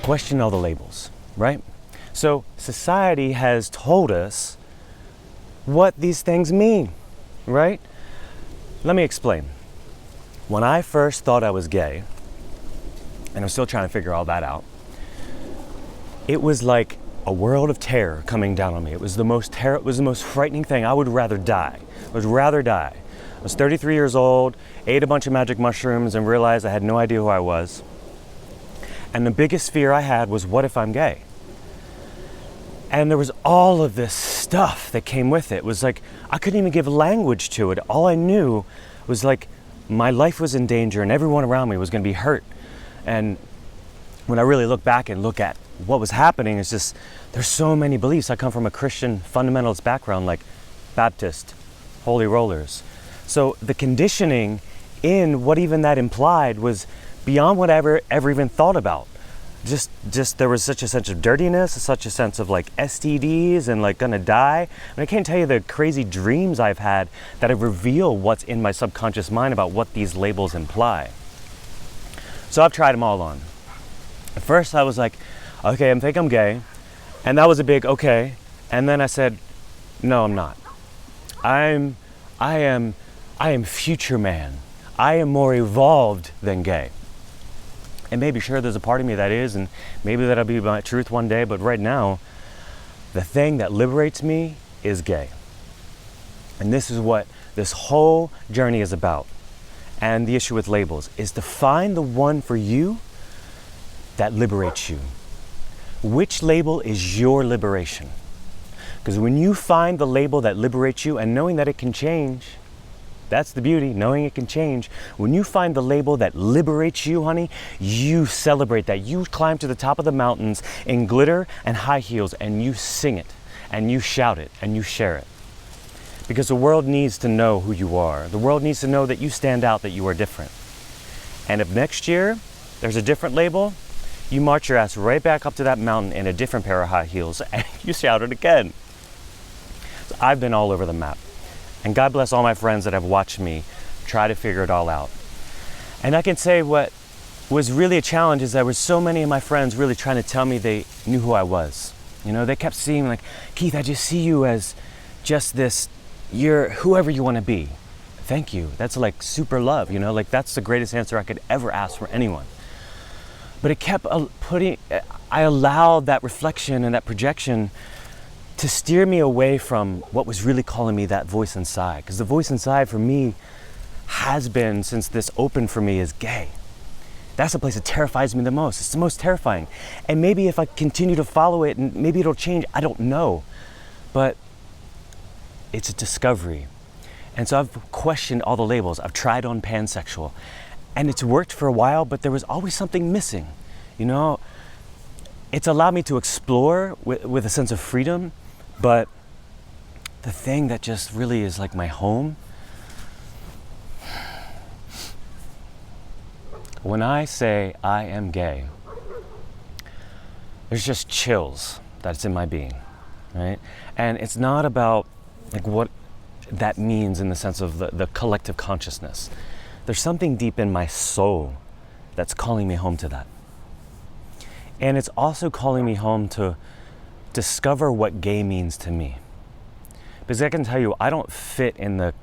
question all the labels, right? So society has told us what these things mean, right? Let me explain. When I first thought I was gay, and I'm still trying to figure all that out, it was like a world of terror coming down on me. It was the most frightening thing. I would rather die. I was 33 years old, ate a bunch of magic mushrooms and realized I had no idea who I was. And the biggest fear I had was, what if I'm gay? And there was all of this stuff that came with it. It was like, I couldn't even give language to it. All I knew was like, my life was in danger and everyone around me was going to be hurt. And when I really look back and look at what was happening, it's just, there's so many beliefs. I come from a Christian fundamentalist background, like Baptist, Holy Rollers. So the conditioning in what even that implied was beyond what I ever even thought about. Just there was such a sense of dirtiness, such a sense of like STDs and like gonna die. And I can't tell you the crazy dreams I've had that have revealed what's in my subconscious mind about what these labels imply. So I've tried them all on. At first I was like, okay, I think I'm gay. And that was a big okay. And then I said, no, I'm not. I am future man. I am more evolved than gay. And maybe sure there's a part of me that is, and maybe that'll be my truth one day, but right now, the thing that liberates me is gay. And this is what this whole journey is about. And the issue with labels is to find the one for you that liberates you. Which label is your liberation? Because when you find the label that liberates you, and knowing that it can change, that's the beauty, knowing it can change. When you find the label that liberates you, honey, you celebrate that. You climb to the top of the mountains in glitter and high heels, and you sing it, and you shout it, and you share it. Because the world needs to know who you are. The world needs to know that you stand out, that you are different. And if next year there's a different label, you march your ass right back up to that mountain in a different pair of high heels, and you shout it again. So I've been all over the map. And God bless all my friends that have watched me try to figure it all out. And I can say what was really a challenge is there were so many of my friends really trying to tell me they knew who I was. You know, they kept seeing like, Keith, I just see you as just this, you're whoever you want to be. Thank you. That's like super love, you know, like that's the greatest answer I could ever ask for anyone. But it kept I allowed that reflection and that projection to steer me away from what was really calling me that voice inside. Because the voice inside for me has been, since this opened for me, is gay. That's the place that terrifies me the most. It's the most terrifying. And maybe if I continue to follow it, and maybe it'll change, I don't know. But it's a discovery. And so I've questioned all the labels. I've tried on pansexual. And it's worked for a while, but there was always something missing. You know, it's allowed me to explore with a sense of freedom. But the thing that just really is like my home, when I say I am gay, there's just chills that's in my being, right? And it's not about like what that means in the sense of the collective consciousness. There's something deep in my soul that's calling me home to that. And it's also calling me home to discover what gay means to me. Because I can tell you, I don't fit in the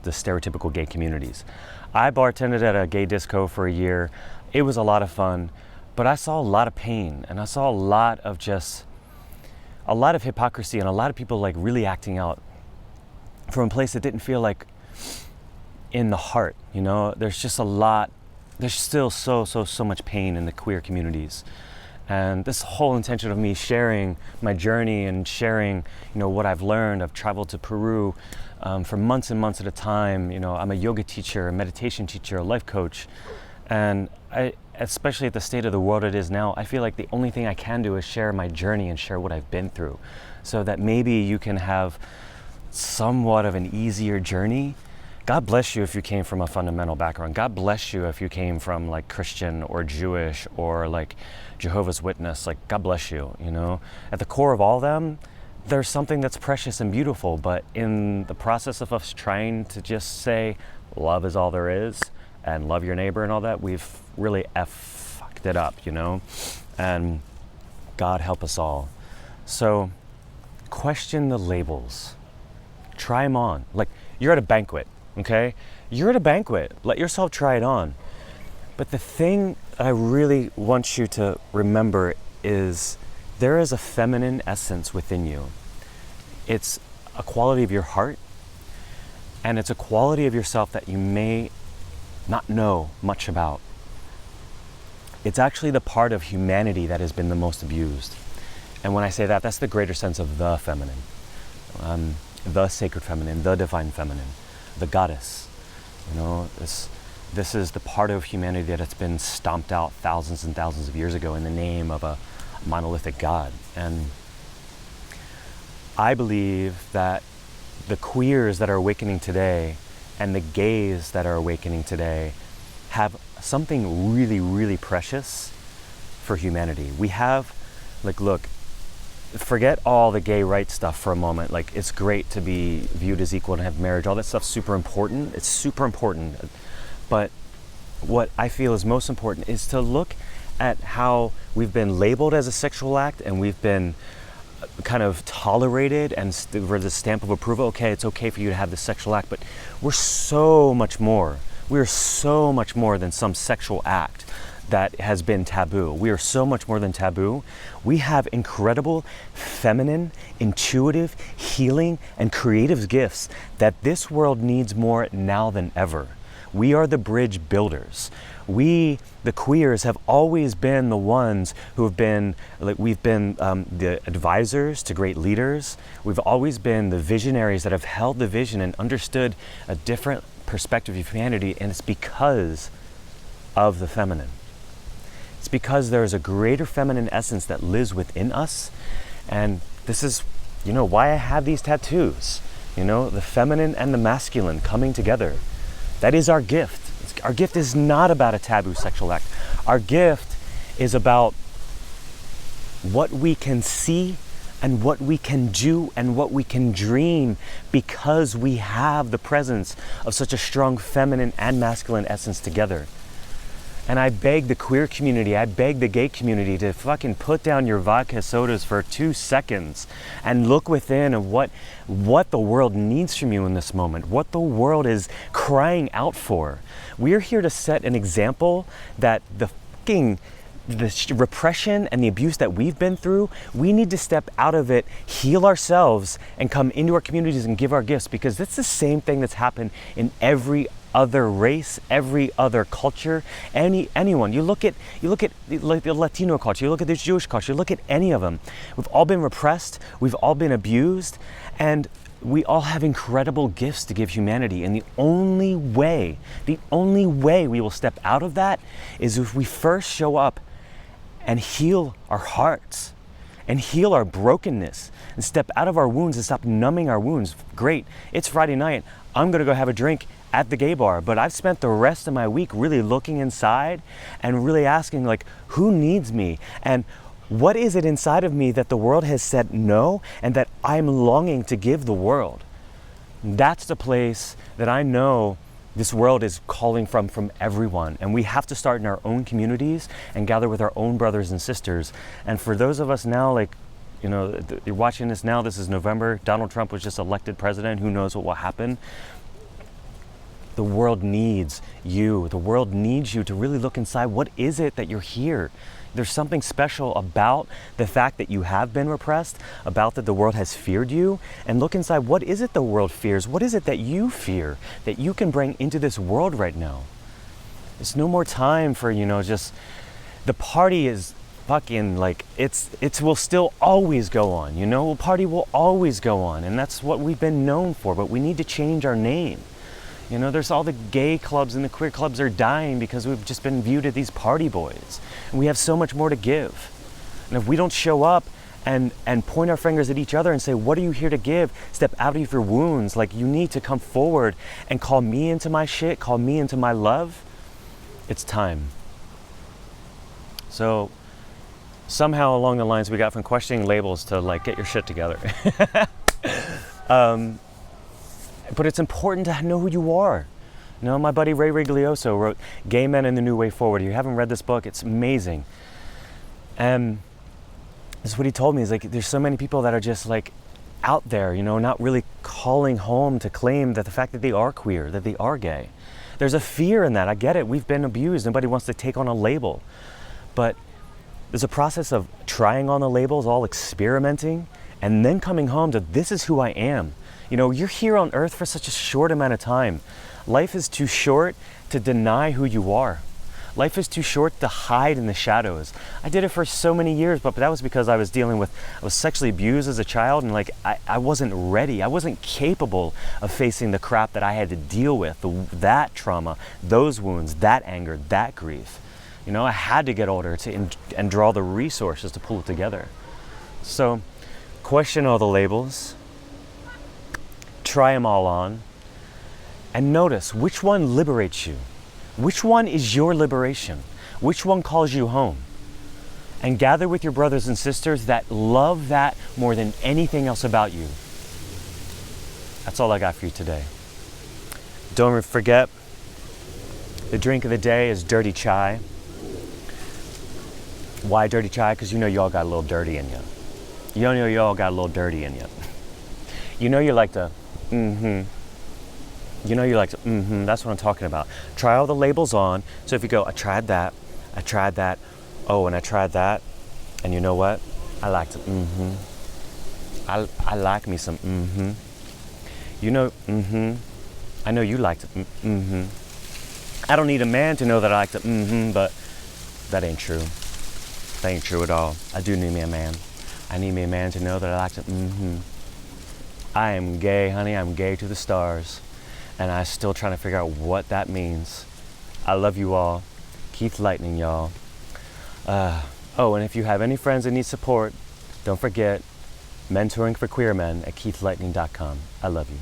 stereotypical gay communities. I bartended at a gay disco for a year. It was a lot of fun, but I saw a lot of pain, and I saw a lot of hypocrisy, and a lot of people like really acting out from a place that didn't feel like in the heart, you know? There's just a lot, there's still so much pain in the queer communities. And this whole intention of me sharing my journey and sharing, you know, what I've learned. I've traveled to Peru for months and months at a time. You know, I'm a yoga teacher, a meditation teacher, a life coach. And especially at the state of the world it is now, I feel like the only thing I can do is share my journey and share what I've been through, so that maybe you can have somewhat of an easier journey. God bless you if you came from a fundamental background. God bless you if you came from like Christian or Jewish or like Jehovah's Witness. Like, God bless you, you know. At the core of all of them, there's something that's precious and beautiful, but in the process of us trying to just say love is all there is and love your neighbor and all that, we've really fucked it up, and God help us all. So question the labels. Try them on. Like, you're at a banquet, okay? You're at a banquet. Let yourself try it on. But the thing I really want you to remember is there is a feminine essence within you. It's a quality of your heart, and it's a quality of yourself that you may not know much about. It's actually the part of humanity that has been the most abused. And when I say that, that's the greater sense of the feminine, the sacred feminine, the divine feminine, the goddess. This is the part of humanity that has been stomped out thousands and thousands of years ago in the name of a monolithic God. And I believe that the queers that are awakening today and the gays that are awakening today have something really, really precious for humanity. We have, look, forget all the gay rights stuff for a moment. It's great to be viewed as equal and have marriage. All that stuff's super important. It's super important. But what I feel is most important is to look at how we've been labeled as a sexual act, and we've been kind of tolerated and for the stamp of approval. Okay, it's okay for you to have this sexual act, but we're so much more. We are so much more than some sexual act that has been taboo. We are so much more than taboo. We have incredible feminine, intuitive, healing, and creative gifts that this world needs more now than ever. We are the bridge builders. We, the queers, have always been the ones who have been, we've been the advisors to great leaders. We've always been the visionaries that have held the vision and understood a different perspective of humanity, and it's because of the feminine. It's because there is a greater feminine essence that lives within us, and this is, why I have these tattoos. The feminine and the masculine coming together. That is our gift. Our gift is not about a taboo sexual act. Our gift is about what we can see and what we can do and what we can dream, because we have the presence of such a strong feminine and masculine essence together. And I beg the queer community, I beg the gay community to fucking put down your vodka sodas for 2 seconds and look within of what the world needs from you in this moment, what the world is crying out for. We're here to set an example that the repression and the abuse that we've been through, we need to step out of it, heal ourselves, and come into our communities and give our gifts, because that's the same thing that's happened in every other race, every other culture, anyone. You look at the Latino culture, you look at the Jewish culture, you look at any of them. We've all been repressed, we've all been abused, and we all have incredible gifts to give humanity. And the only way we will step out of that is if we first show up and heal our hearts and heal our brokenness and step out of our wounds and stop numbing our wounds. Great, it's Friday night, I'm gonna go have a drink at the gay bar, but I've spent the rest of my week really looking inside and really asking, who needs me? And what is it inside of me that the world has said no and that I'm longing to give the world? That's the place that I know this world is calling from everyone. And we have to start in our own communities and gather with our own brothers and sisters. And for those of us now, you're watching this now, this is November, Donald Trump was just elected president, who knows what will happen. The world needs you. The world needs you to really look inside. What is it that you're here? There's something special about the fact that you have been repressed, about that the world has feared you, and look inside. What is it the world fears? What is it that you fear that you can bring into this world right now? It's no more time for, just the party is fucking it will still always go on, The party will always go on, and that's what we've been known for, but we need to change our name. There's all the gay clubs and the queer clubs are dying because we've just been viewed as these party boys. And we have so much more to give. And if we don't show up and point our fingers at each other and say, what are you here to give? Step out of your wounds. You need to come forward and call me into my shit, call me into my love. It's time. So somehow along the lines we got from questioning labels to get your shit together. But it's important to know who you are. No, my buddy Ray Riglioso wrote Gay Men and the New Way Forward. If you haven't read this book, it's amazing. And this is what he told me, is like, there's so many people that are just like out there, you know, not really calling home to claim that the fact that they are queer, that they are gay. There's a fear in that. I get it. We've been abused. Nobody wants to take on a label. But there's a process of trying on the labels, all experimenting, and then coming home to, this is who I am. You know, you're here on earth for such a short amount of time. Life is too short to deny who you are. Life is too short to hide in the shadows. I did it for so many years, but that was because I was sexually abused as a child, and like I wasn't ready. I wasn't capable of facing the crap that I had to deal with, that trauma, those wounds, that anger, that grief. You know, I had to get older and draw the resources to pull it together. So, question all the labels, try them all on, and notice which one liberates you. Which one is your liberation? Which one calls you home? And gather with your brothers and sisters that love that more than anything else about you. That's all I got for you today. Don't forget, the drink of the day is dirty chai. Why dirty chai? Because you know you all got a little dirty in you. You know you all got a little dirty in you. You know you like to, You know you like to, that's what I'm talking about. Try all the labels on. So if you go, I tried that, oh, and I tried that, and you know what? I like to, I like me some, You know, I know you like to, I don't need a man to know that I like to, but that ain't true. That ain't true at all. I do need me a man. I need me a man to know that I like to, I am gay, honey. I'm gay to the stars. And I'm still trying to figure out what that means. I love you all. Keith Lightning, y'all. Oh, and if you have any friends that need support, don't forget mentoring for queer men at keithlightning.com. I love you.